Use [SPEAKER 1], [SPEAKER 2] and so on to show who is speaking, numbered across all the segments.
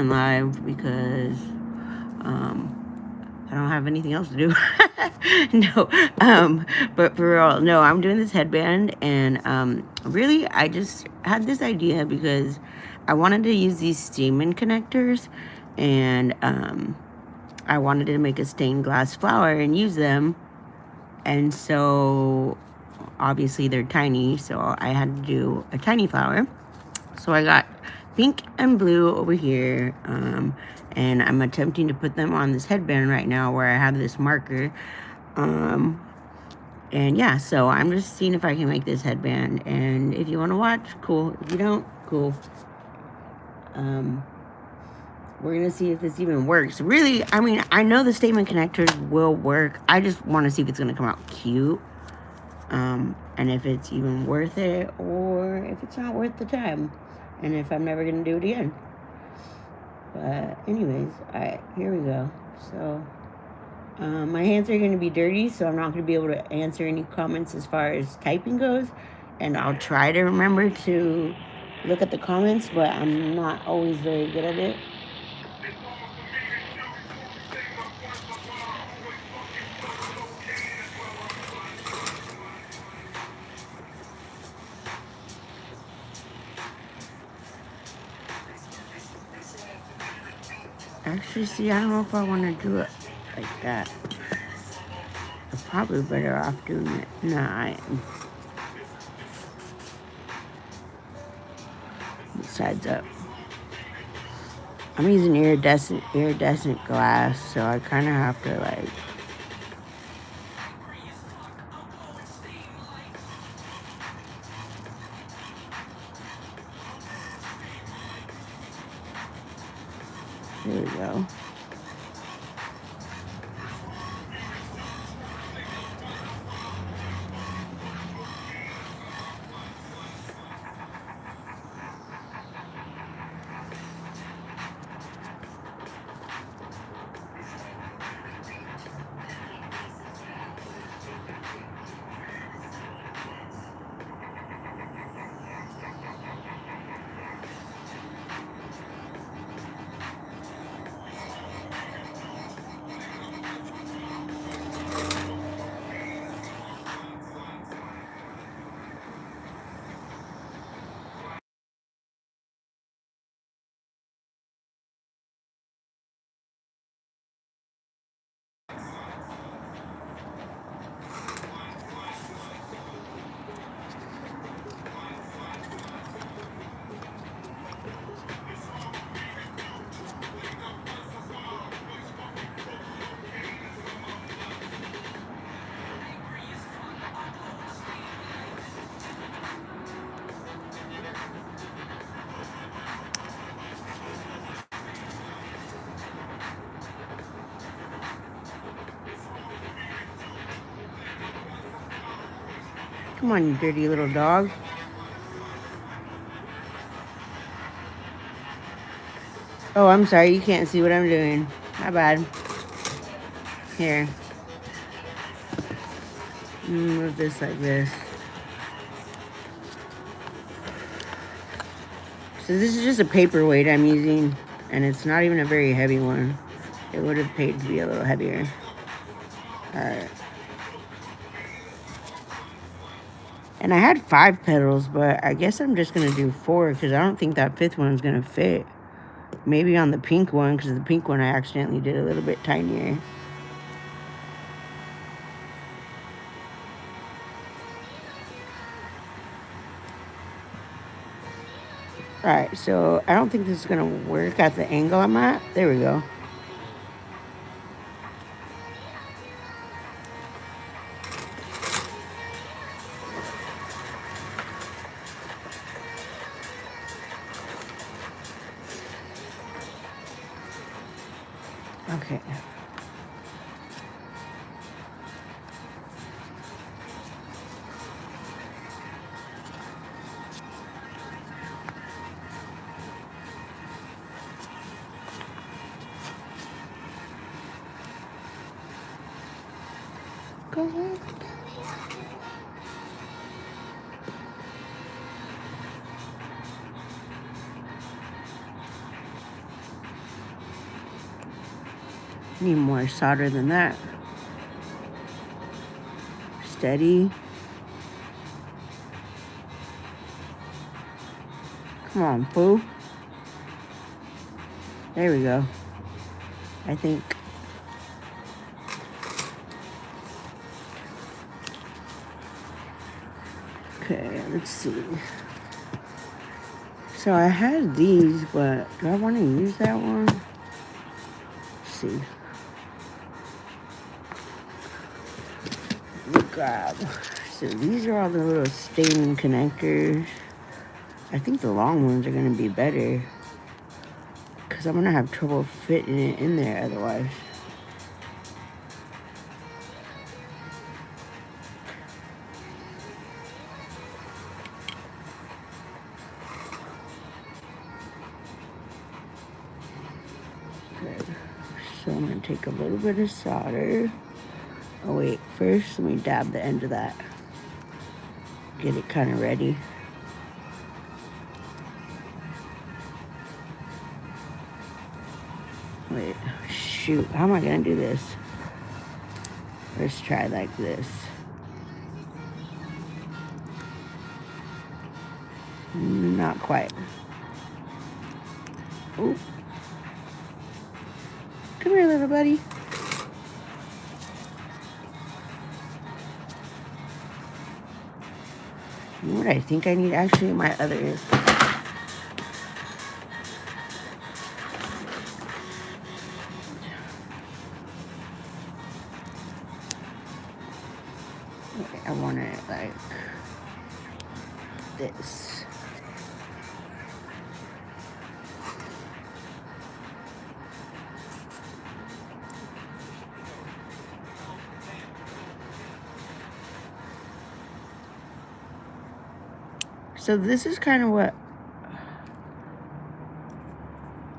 [SPEAKER 1] live because I don't have anything else to do. No, but for real, no, I'm doing this headband, and really, I just had this idea because I wanted to use these Stamen connectors, and I wanted to make a stained glass flower and use them, and so obviously they're tiny, so I had to do a tiny flower. So I got pink and blue over here, and I'm attempting to put them on this headband right now where I have this marker. And yeah, so I'm just seeing if I can make this headband, and if you want to watch, cool. If you don't, cool. We're gonna see if this even works. Really, I mean, I know the Stamen connectors will work. I just want to see if it's gonna come out cute, and if it's even worth it, or if it's not worth the time, and if I'm never gonna do it again. But anyways, alright, here we go. So my hands are going to be dirty, so I'm not going to be able to answer any comments as far as typing goes. And I'll try to remember to look at the comments, but I'm not always very good at it. Actually, see, I don't know if I want to do it like that. I'm probably better off doing it. Nah, I am. Sides up. I'm using iridescent glass, so I kind of have to like. Here we go. Come on, you dirty little dog. Oh, I'm sorry, you can't see what I'm doing. My bad. Here. Move this like this. So this is just a paperweight I'm using, and it's not even a very heavy one. It would have paid to be a little heavier. Alright. And I had 5 petals, but I guess I'm just going to do 4 because I don't think that 5th one is going to fit. Maybe on the pink one, because the pink one I accidentally did a little bit tinier. Alright, so I don't think this is going to work at the angle I'm at. There we go. Okay. Go ahead. Need more solder than that. Steady. Come on, fool. There we go. I think. Okay, let's see. So I had these, but do I want to use that one? Let's see. Let me grab. So these are all the little Stamen connectors. I think the long ones are going to be better, because I'm going to have trouble fitting it in there otherwise. Okay, so I'm going to take a little bit of solder. Oh wait, first let me dab the end of that. Get it kind of ready. Wait, shoot, how am I going to do this? Let's try like this. Not quite. Ooh. Come here, little buddy. You know what I think I need? Actually, my other is. Okay, I want it like this. So this is kind of what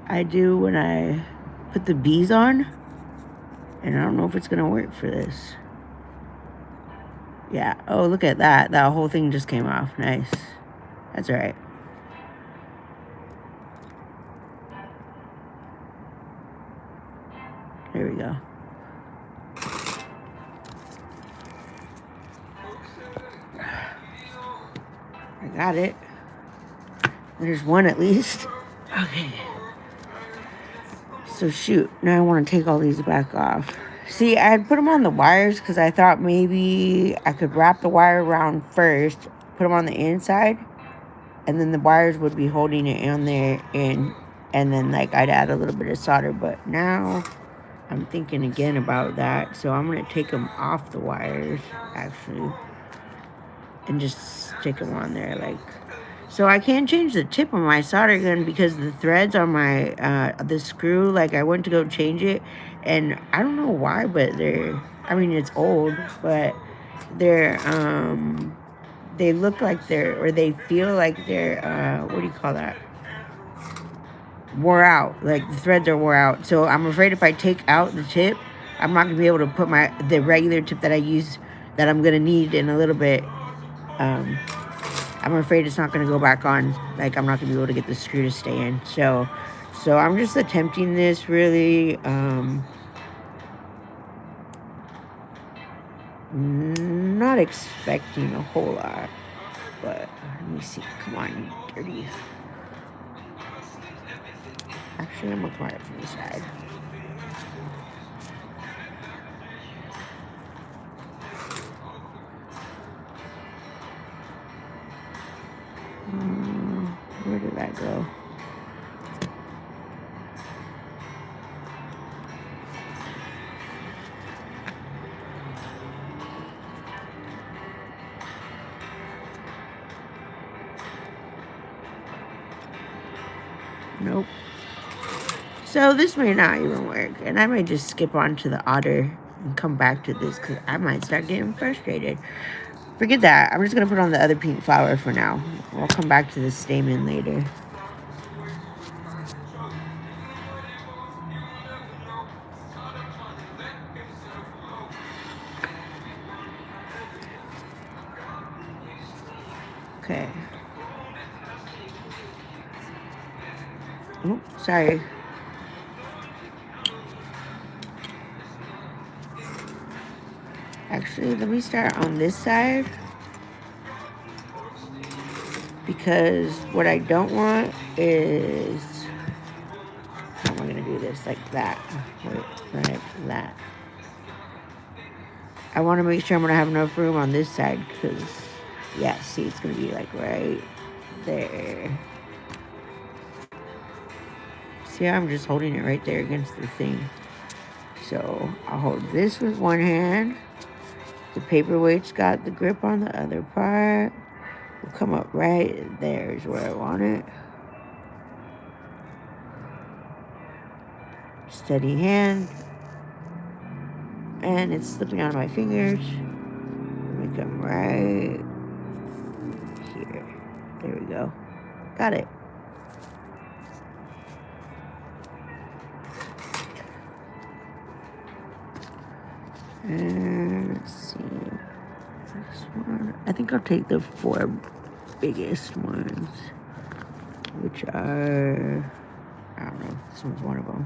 [SPEAKER 1] I do when I put the bees on. And I don't know if it's going to work for this. Yeah. Oh, look at that. That whole thing just came off. Nice. That's all right. There we go. I got it. There's one at least. Okay. So shoot, now I want to take all these back off. See, I had put them on the wires because I thought maybe I could wrap the wire around first, put them on the inside, and then the wires would be holding it on there, and then like I'd add a little bit of solder. But now I'm thinking again about that, so I'm going to take them off the wires, actually, and just stick them on there like. So I can't change the tip on my solder gun because the threads on my, the screw, like I went to go change it, and I don't know why, but they're, I mean, it's old, but they're, they look like they're, or they feel like they're, what do you call that? Wore out, like the threads are wore out. So I'm afraid if I take out the tip, I'm not gonna be able to put the regular tip that I use, that I'm gonna need in a little bit, I'm afraid it's not going to go back on. Like, I'm not going to be able to get the screw to stay in. So I'm just attempting this really. Not expecting a whole lot. But, let me see. Come on, you dirty. Actually, I'm going to come out from the side. Where did that go? Nope. So this may not even work, and I may just skip on to the otter and come back to this because I might start getting frustrated. Forget that. I'm just going to put on the other pink flower for now. We'll come back to the stamen later. Okay. Oh, sorry. Actually, let me start on this side, because what I don't want is, how am I gonna do this? Like that. Wait, like that. I want to make sure I'm gonna have enough room on this side, because, yeah, see, it's gonna be like right there. See how I'm just holding it right there against the thing. So I'll hold this with one hand. The paperweight's got the grip on the other part. Will come up right there is where I want it. Steady hand. And it's slipping out of my fingers. Let me come right here. There we go. Got it. And let's see. This one. I think I'll take the 4 biggest ones, which are, I don't know, this one's one of them.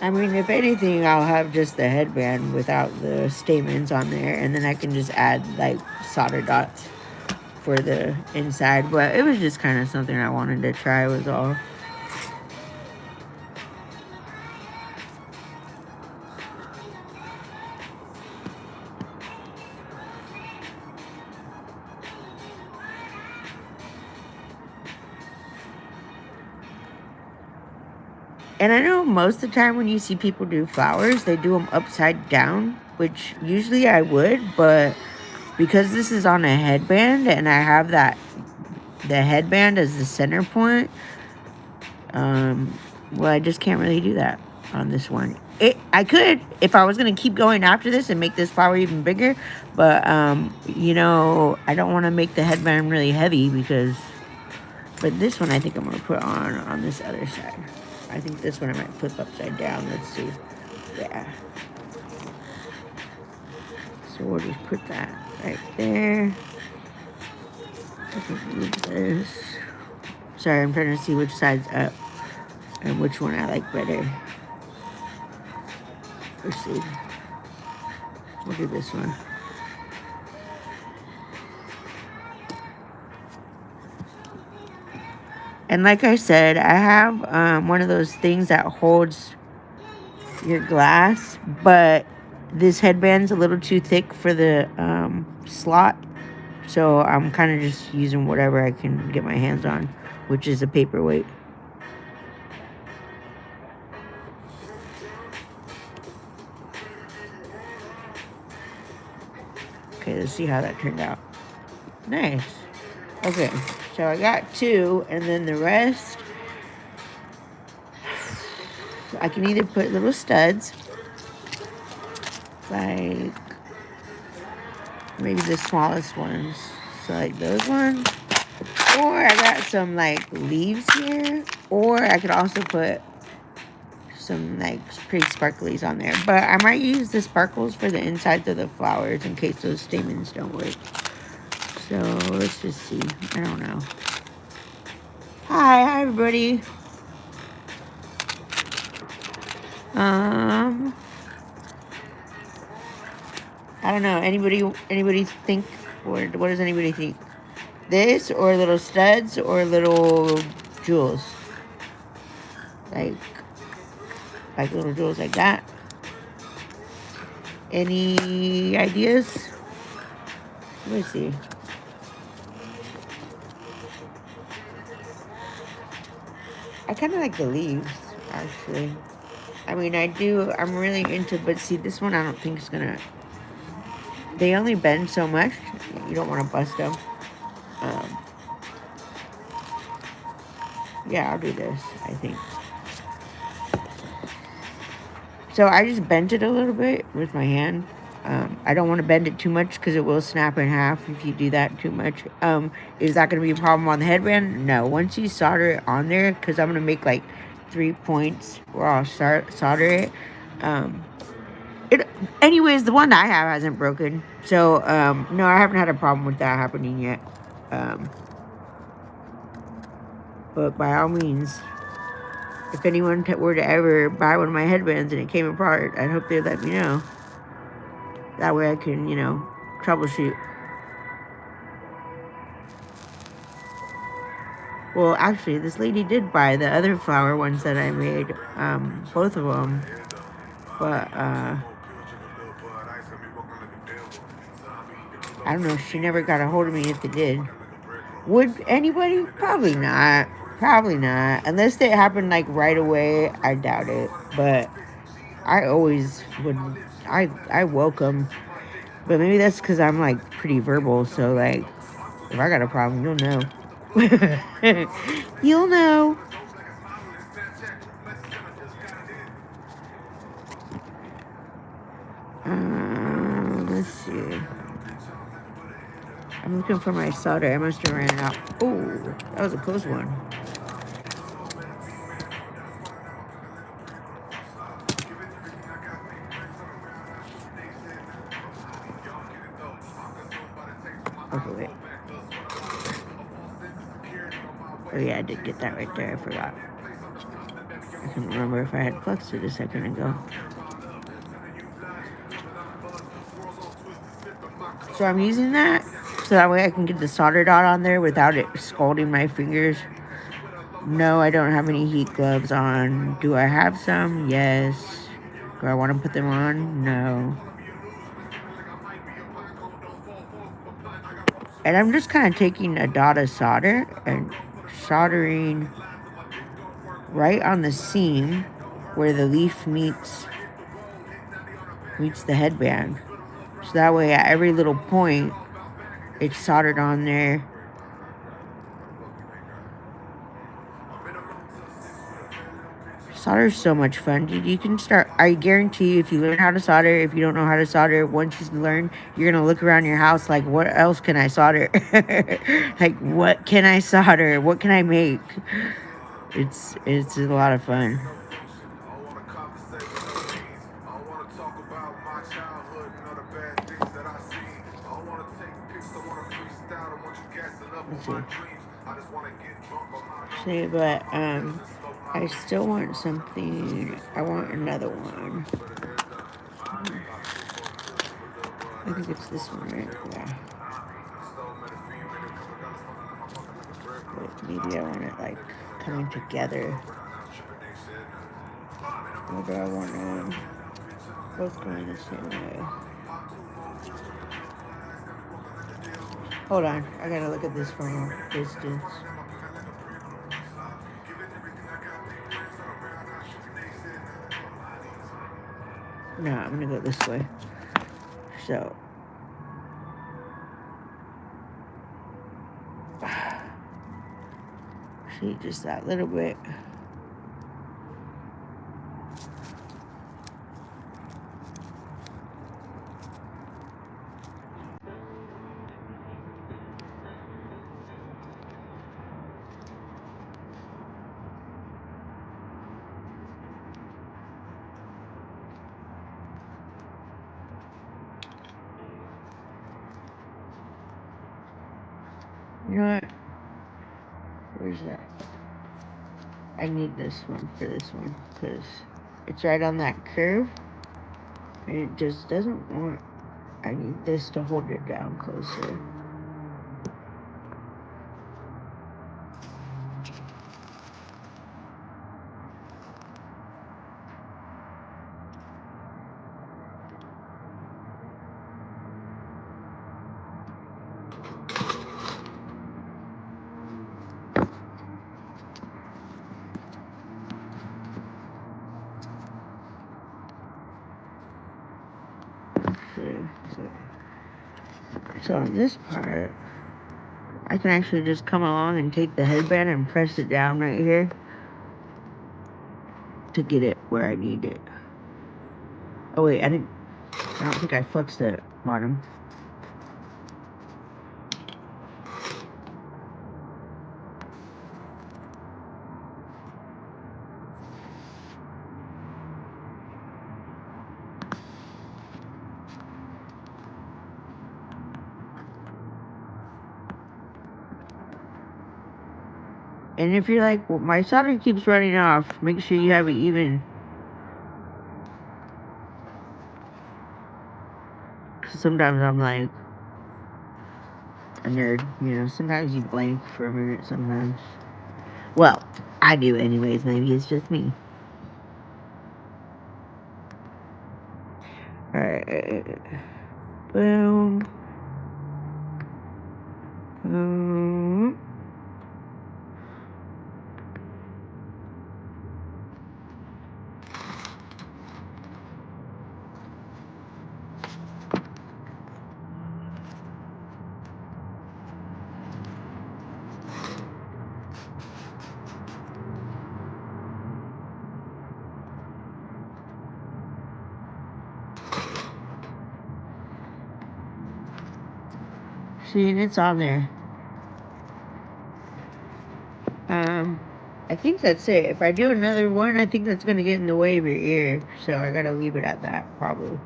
[SPEAKER 1] I mean, if anything, I'll have just the headband without the stamens on there, and then I can just add, like, solder dots for the inside. But it was just kind of something I wanted to try was all. And I know most of the time when you see people do flowers, they do them upside down, which usually I would, but because this is on a headband and I have the headband as the center point, well, I just can't really do that on this one. I could if I was going to keep going after this and make this flower even bigger, but, you know, I don't want to make the headband really heavy but this one I think I'm going to put on this other side. I think this one I might flip upside down. Let's see. Yeah. So we'll just put that right there. I think we need this. Sorry, I'm trying to see which side's up and which one I like better. Let's see. We'll do this one. And like I said, I have one of those things that holds your glass, but this headband's a little too thick for the slot. So I'm kind of just using whatever I can get my hands on, which is a paperweight. Okay, let's see how that turned out. Nice. Okay, so I got 2, and then the rest, I can either put little studs, like maybe the smallest ones, so like those ones, or I got some like leaves here, or I could also put some like pretty sparklies on there, but I might use the sparkles for the insides of the flowers in case those stamens don't work. So let's just see. I don't know. Hi everybody. I don't know. Anybody think, or what does anybody think? This or little studs or little jewels? Like little jewels like that. Any ideas? Let me see. I kind of like the leaves, actually. I mean, I'm really into, but see, this one I don't think is gonna, they only bend so much. You don't want to bust them. Yeah, I'll do this, I think. So I just bent it a little bit with my hand. I don't want to bend it too much because it will snap in half if you do that too much. Is that going to be a problem on the headband? No. Once you solder it on there, because I'm going to make like 3 points where I'll solder it. It, anyways, the one I have hasn't broken. So, no, I haven't had a problem with that happening yet. But by all means, if anyone were to ever buy one of my headbands and it came apart, I'd hope they'd let me know. That way I can, troubleshoot. Well, actually, this lady did buy the other flower ones that I made, both of them. But, I don't know, she never got a hold of me if they did. Would anybody? Probably not. Probably not. Unless it happened, like, right away, I doubt it. But I always would, I welcome. But maybe that's because I'm, like, pretty verbal, so, like, if I got a problem, you'll know. You'll know. Let's see. I'm looking for my solder. I must have ran out. Oh, that was a close one. Okay, wait. Oh yeah, I did get that right there. I forgot. I couldn't remember if I had fluxed it a second ago. So I'm using that so that way I can get the solder dot on there without it scalding my fingers. No, I don't have any heat gloves on. Do I have some? Yes. Do I want to put them on? No. And I'm just kind of taking a dot of solder and soldering right on the seam where the leaf meets the headband. So that way at every little point, it's soldered on there. Solder is so much fun, dude. You can start, I guarantee you, if you learn how to solder, if you don't know how to solder, once you learn, you're going to look around your house like, what else can I solder? Like, what can I solder? What can I make? It's a lot of fun. Let's see. See, but, I still want something. I want another one. I think it's this one, right? Yeah. But maybe I want it like coming together. Or do I want them both going the same way? Hold on. I gotta look at this from a distance. No, I'm gonna go this way. So. See, just that little bit. You know what? Where's that? I need this one for this one because it's right on that curve and it just doesn't want. I need this to hold it down closer. So on this part, I can actually just come along and take the headband and press it down right here to get it where I need it. Oh wait, I don't think I flexed the bottom. And if you're like, well, my solder keeps running off, make sure you have it even. Cause sometimes I'm like a nerd, you know. Sometimes you blank for a minute. Sometimes, well, I do anyways. Maybe it's just me. All right, boom, boom. See, it's on there. I think that's it. If I do another one, I think that's gonna get in the way of your ear. So I gotta leave it at that, probably.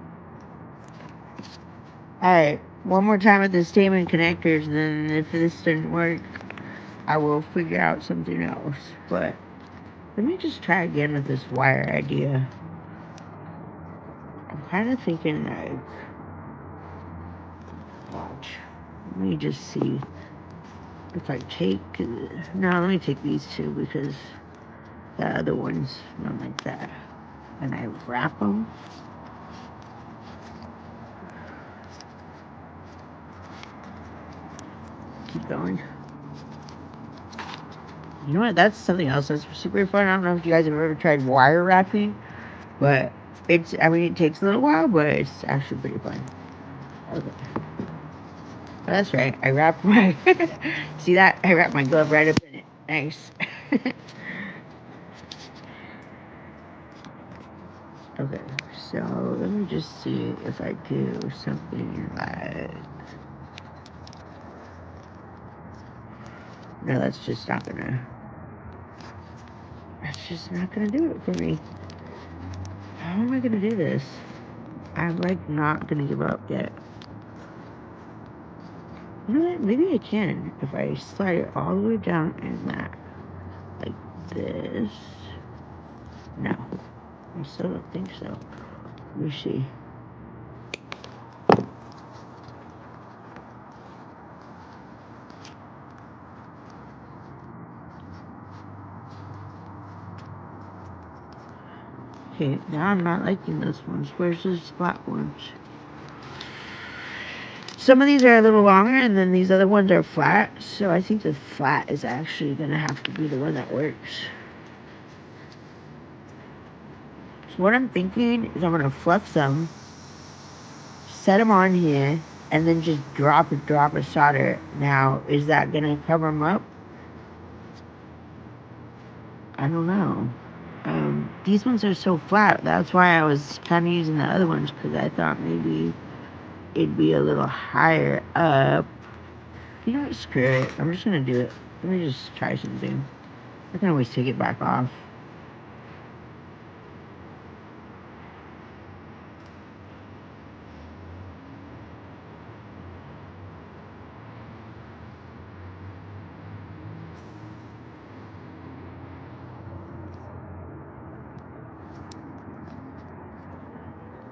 [SPEAKER 1] Alright, one more time with the Stamen connectors, and then if this didn't work, I will figure out something else. But let me just try again with this wire idea. I'm kind of thinking like, watch. Let me just see if I take, no, let me take these two because the other ones not like that. And I wrap them. Keep going. You know what? That's something else that's super fun. I don't know if you guys have ever tried wire wrapping, but I mean, it takes a little while, but it's actually pretty fun. Okay. Oh, that's right. I wrapped my, see that? I wrapped my glove right up in it. Nice. Okay, so let me just see if I do something like, no, that's just not gonna do it for me. How am I gonna do this? I'm like not gonna give up yet. You know what? Maybe I can if I slide it all the way down in that, like this. No, I still don't think so. Let me see. Okay, now I'm not liking those ones. Where's those flat ones? Some of these are a little longer, and then these other ones are flat. So I think the flat is actually gonna have to be the one that works. So what I'm thinking is I'm gonna flex them, set them on here, and then just drop a solder. Now, is that gonna cover them up? I don't know. These ones are so flat. That's why I was kind of using the other ones, because I thought maybe it'd be a little higher up. You know what? Screw it. I'm just gonna do it. Let me just try something. I can always take it back off.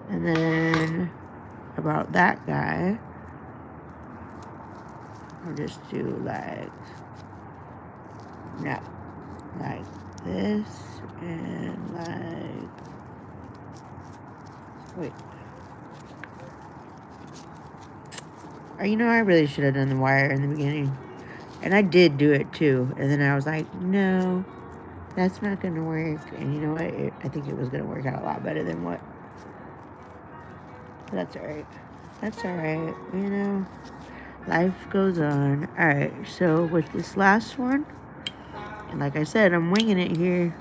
[SPEAKER 1] And then about that guy, I'll just do like, no, like this and like, wait. You know, I really should have done the wire in the beginning. And I did do it too. And then I was like, no, that's not going to work. And you know what? I think it was going to work out a lot better than what. But that's alright. That's alright. You know, life goes on. Alright, so with this last one, and like I said, I'm winging it here.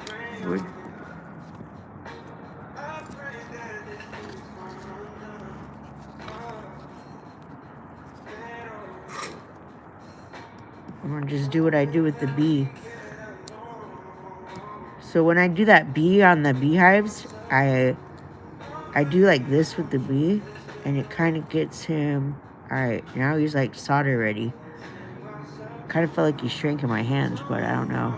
[SPEAKER 1] just do what I do with the bee. So when I do that bee on the beehives, I do like this with the bee, and it kind of gets him. All right, now he's like solder ready. Kind of felt like he shrank in my hands, but I don't know.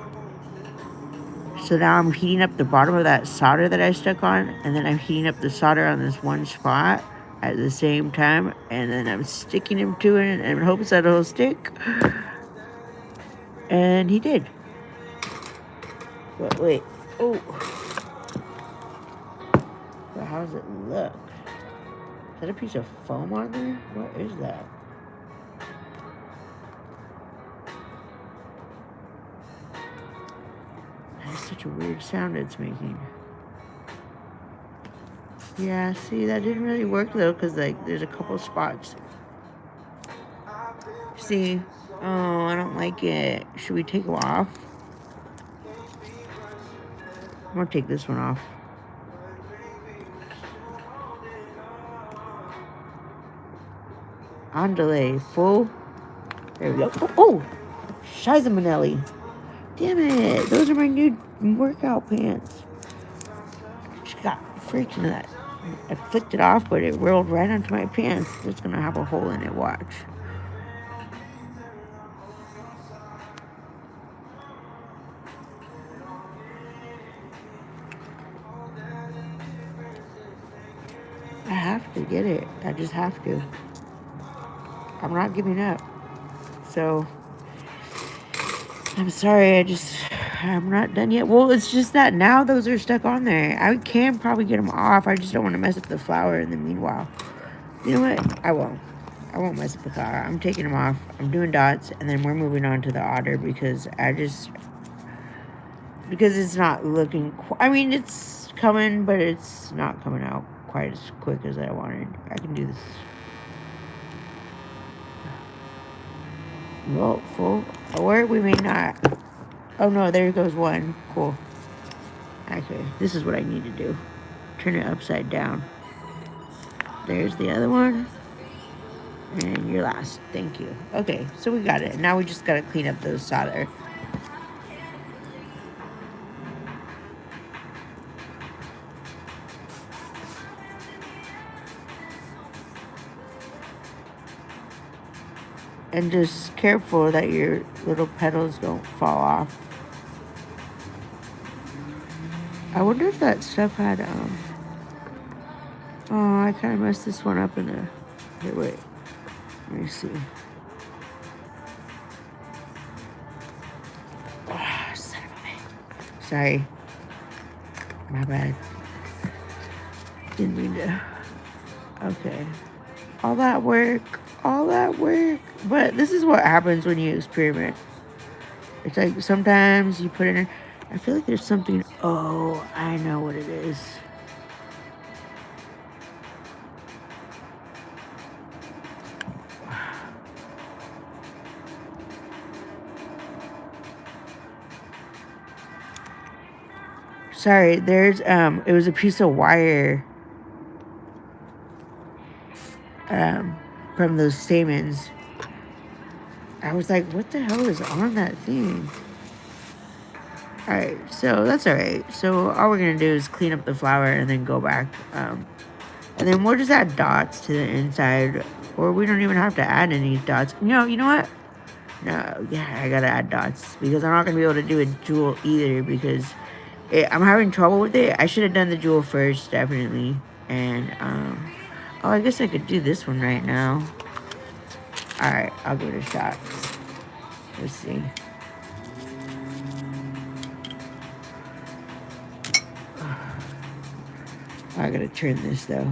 [SPEAKER 1] So now I'm heating up the bottom of that solder that I stuck on, and then I'm heating up the solder on this one spot at the same time, and then I'm sticking him to it in hopes that it'll stick. And he did. But wait, oh. But how does it look? Is that a piece of foam on there? What is that? That's such a weird sound it's making. Yeah, see, that didn't really work though, because like there's a couple spots. See? Oh, I don't like it. Should we take them off? I'm gonna take this one off. On delay, full. There we go. Oh! Shiza Manelli. Damn it. Those are my new workout pants. She got freaking that. I flicked it off, but it rolled right onto my pants. It's gonna have a hole in it, watch. I have to get it. I just have to. I'm not giving up. So, I'm sorry, I'm not done yet. Well, it's just that now those are stuck on there. I can probably get them off. I just don't want to mess up the flower in the meanwhile. You know what? I won't. I won't mess up the flower. I'm taking them off. I'm doing dots, and then we're moving on to the otter because because it's not looking, I mean, it's coming, but it's not coming out quite as quick as I wanted. I can do this. Well, full. Or we may not. Oh no, there goes one. Cool. Okay, this is what I need to do. Turn it upside down. There's the other one. And your last. Thank you. Okay, so we got it. Now we just gotta clean up those solder. And just careful that your little petals don't fall off. I wonder if that stuff had, oh, I kind of messed this one up in the, here, wait, let me see. Oh, son of a bitch. Sorry. My bad. Didn't mean to. Okay. All that work. But this is what happens when you experiment. It's like sometimes you put in, I feel like there's something, oh, I know what it is. Sorry, there's, it was a piece of wire, from those stamens. I was like, what the hell is on that thing? Alright, so that's alright. So all we're going to do is clean up the flower and then go back. And then we'll just add dots to the inside. Or we don't even have to add any dots. You know what? No, yeah, I got to add dots. Because I'm not going to be able to do a jewel either. Because I'm having trouble with it. I should have done the jewel first, definitely. And, oh, I guess I could do this one right now. Alright, I'll give it a shot. Let's see. I gotta turn this though.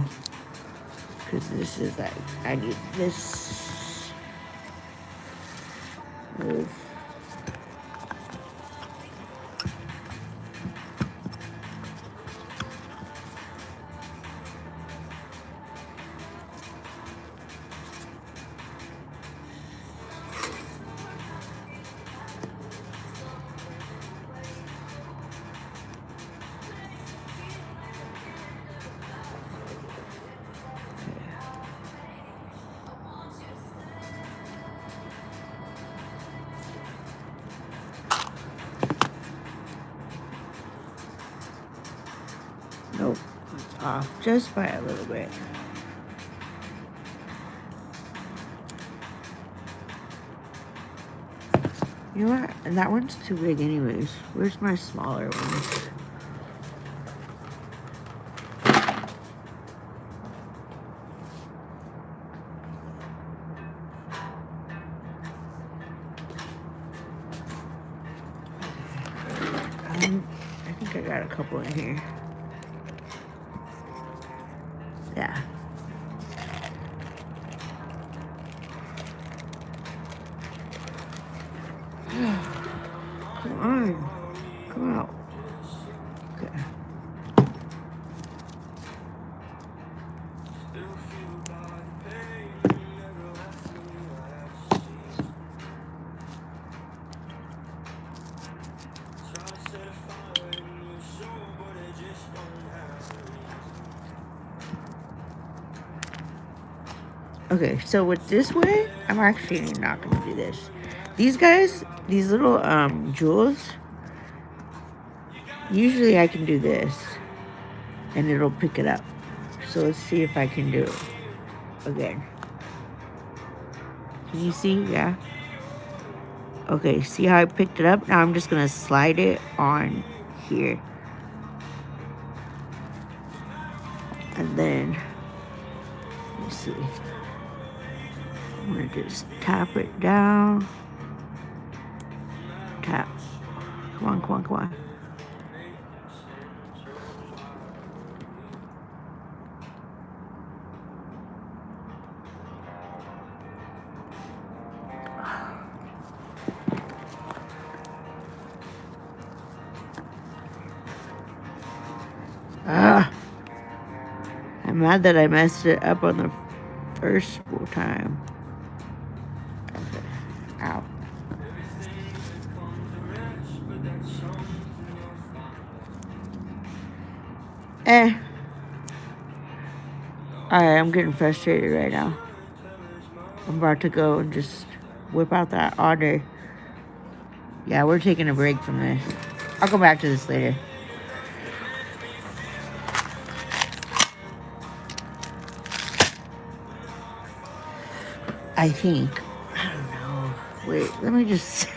[SPEAKER 1] Because this is like, I need this. Move. off just by a little bit. You know what? And that one's too big anyways. Where's my smaller one? I think I got a couple in here. Yeah. Come on. Come out. Okay. Okay, so with this way, I'm actually not gonna do this. These guys, these little jewels, usually I can do this and it'll pick it up. So let's see if I can do it again. Can you see? Yeah. Okay, see how I picked it up? Now I'm just gonna slide it on here. And then, let me see. I'm gonna just tap it down. Tap. Come on, come on, come on. I'm mad that I messed it up on the first time. Okay. Ow. Alright, I'm getting frustrated right now. I'm about to go and just whip out that order. Yeah, we're taking a break from this. I'll go back to this later. I think. I don't know. Wait, let me just...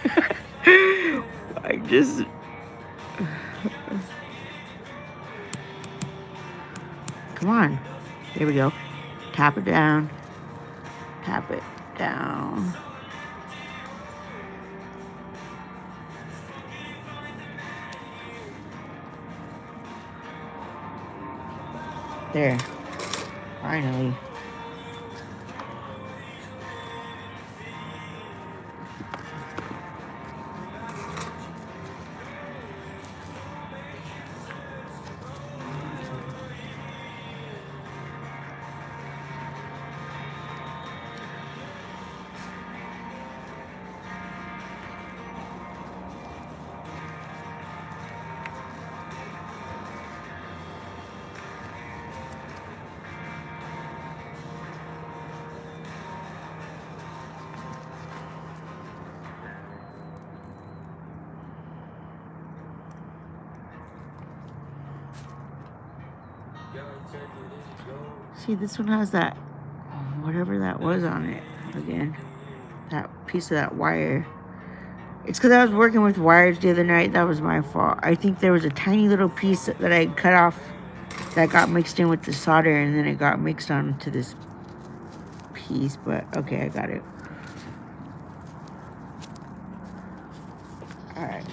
[SPEAKER 1] Come on. There we go. Tap it down. Tap it down. There. Finally. See, this one has that, whatever that was on it again. That piece of that wire. It's because I was working with wires the other night. That was my fault. I think there was a tiny little piece that I cut off that got mixed in with the solder, and then it got mixed onto this piece. But okay, I got it. Alright.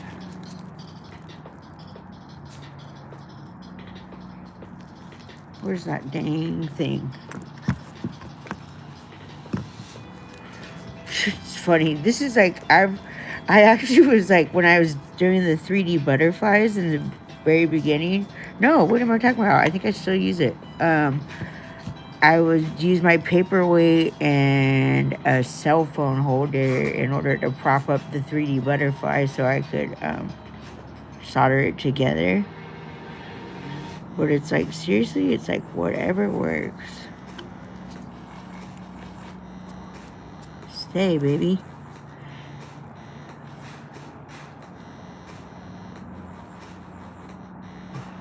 [SPEAKER 1] Where's that dang thing? It's funny. This is like, I actually was like, when I was doing the 3D butterflies in the very beginning. No, what am I talking about? I think I still use it. I would use my paperweight and a cell phone holder in order to prop up the 3D butterfly so I could solder it together. But it's like, seriously, it's like whatever works. Stay, baby.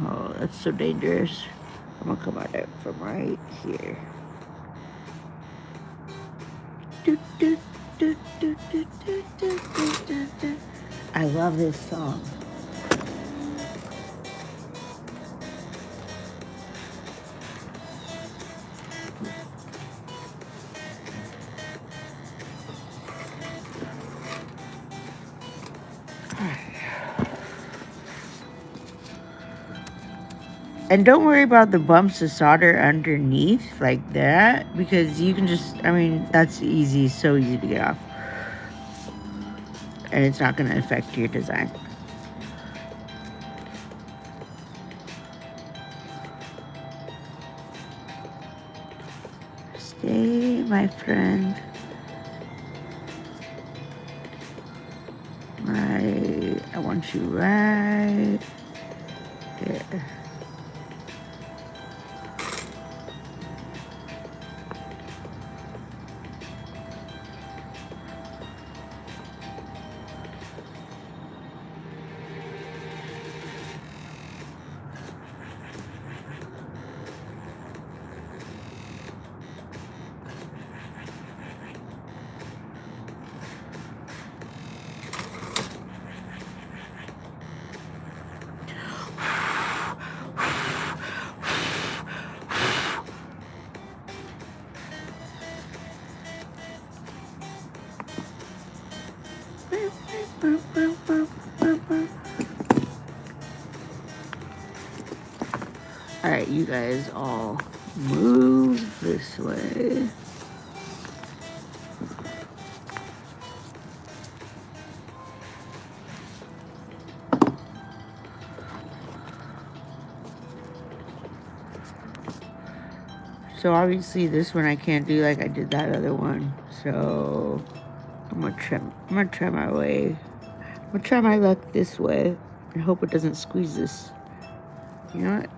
[SPEAKER 1] Oh, that's so dangerous. I'm gonna come at it from right here. Do, do, do, do, do, do, do, do, do. I love this song. And don't worry about the bumps of solder underneath like that, because you can just, I mean, that's easy, so easy to get off. And it's not going to affect your design. Stay, my friend. Right, I want you right there. All right, you guys all move this way. So obviously this one I can't do like I did that other one. So I'm gonna try my way. I'm gonna try my luck this way and hope it doesn't squeeze this. You know what?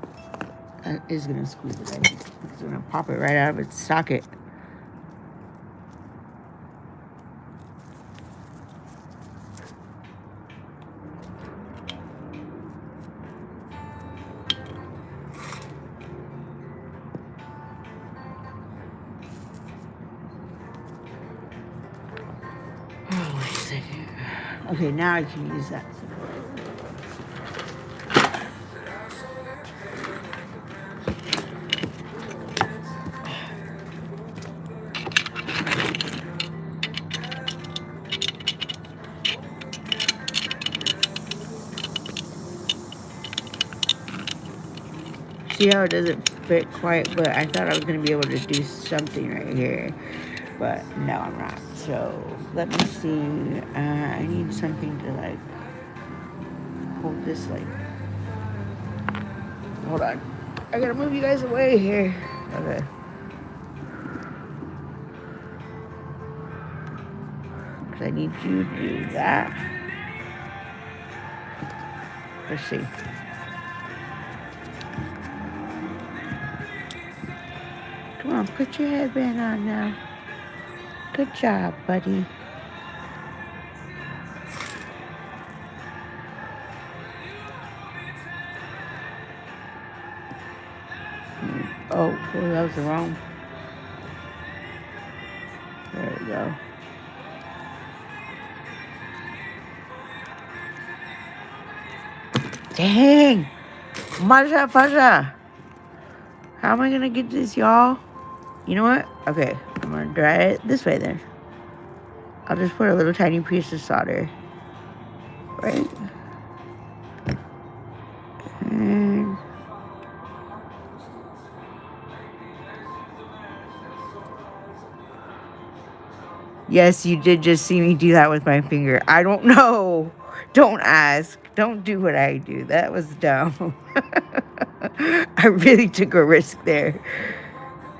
[SPEAKER 1] That is gonna squeeze it. I think it's gonna pop it right out of its socket. Oh, wait a second. Okay, now I can use that. See how it doesn't fit quite, but I thought I was going to be able to do something right here, but no, I'm not. So let me see. I need something to like hold this, like, hold on. I gotta move you guys away here. Okay. Because I need you to do that. Let's see. Come on, put your headband on now. Good job, buddy. Oh, that was the wrong. There we go. Dang! Maja Faja! How am I gonna get this, y'all? You know what? Okay, I'm gonna dry it this way then. I'll just put a little tiny piece of solder. Right? And yes, you did just see me do that with my finger. I don't know. Don't ask. Don't do what I do. That was dumb. I really took a risk there.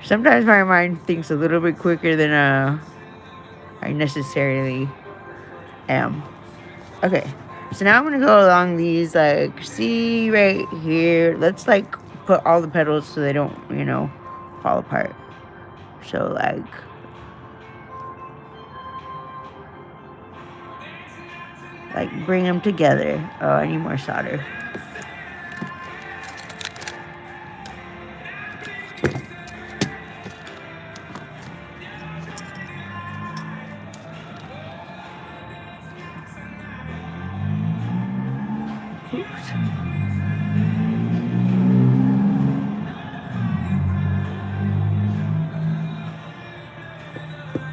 [SPEAKER 1] Sometimes my mind thinks a little bit quicker than I necessarily am. Okay, so now I'm gonna go along these, like, see right here. Let's like put all the petals so they don't, you know, fall apart. So like bring them together. Oh, I need more solder. Oops.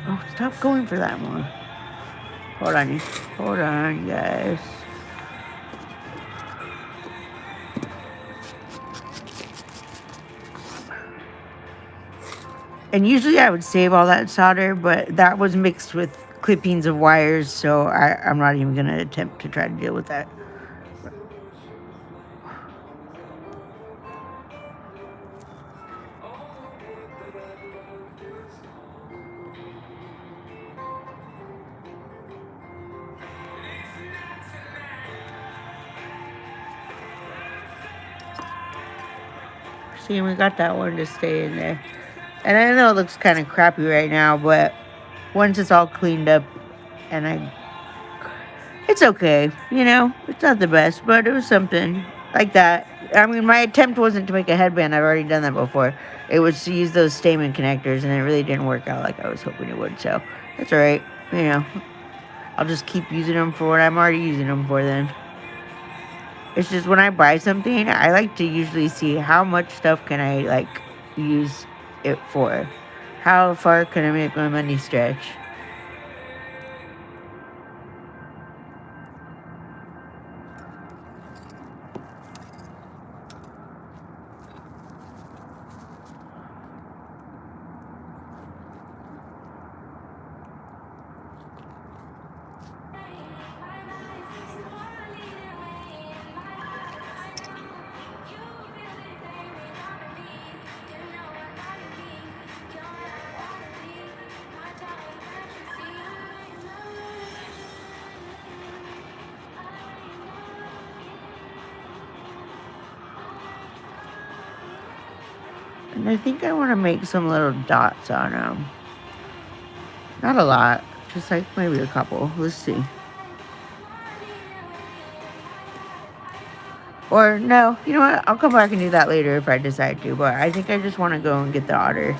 [SPEAKER 1] Oh, stop going for that one. Hold on. Hold on, guys. And usually I would save all that solder, but that was mixed with clippings of wires, so I'm not even going to attempt to try to deal with that. See, we got that one to stay in there. And I know it looks kind of crappy right now, but once it's all cleaned up and it's okay, you know? It's not the best, but it was something like that. I mean, my attempt wasn't to make a headband. I've already done that before. It was to use those Stamen connectors, and it really didn't work out like I was hoping it would, so that's alright. You know, I'll just keep using them for what I'm already using them for then. It's just when I buy something, I like to usually see how much stuff can I, like, use it for. How far can I make my money stretch? And I think I want to make some little dots on them. Not a lot, just like maybe a couple. Let's see. Or no, you know what? I'll come back and do that later if I decide to. But I think I just want to go and get the otter.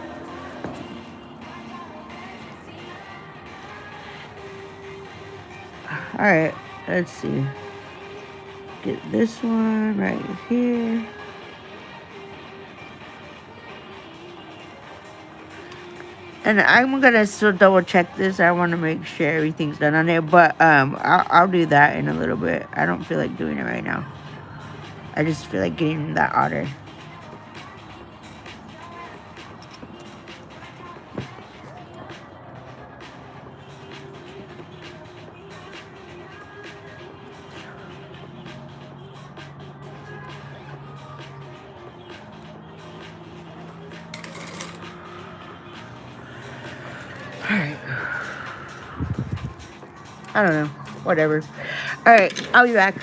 [SPEAKER 1] Alright, let's see. Get this one right here. And I'm gonna still double check this. I want to make sure everything's done on there, but I'll do that in a little bit. I don't feel like doing it right now. I just feel like getting that otter. Alright. I don't know. Whatever. Alright, I'll be back.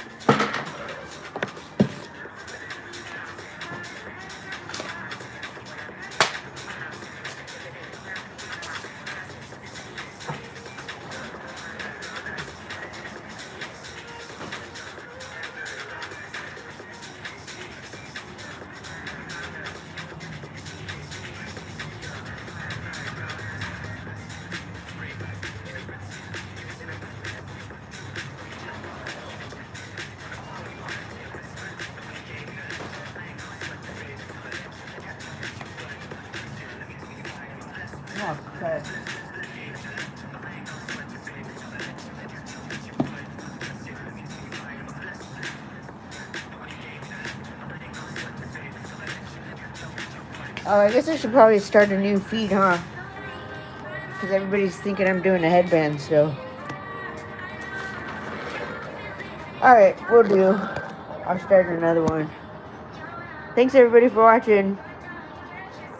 [SPEAKER 1] Oh, okay. Oh, I guess I should probably start a new feed, huh? Because everybody's thinking I'm doing a headband still. Alright, we'll do. I'll start another one. Thanks everybody for watching.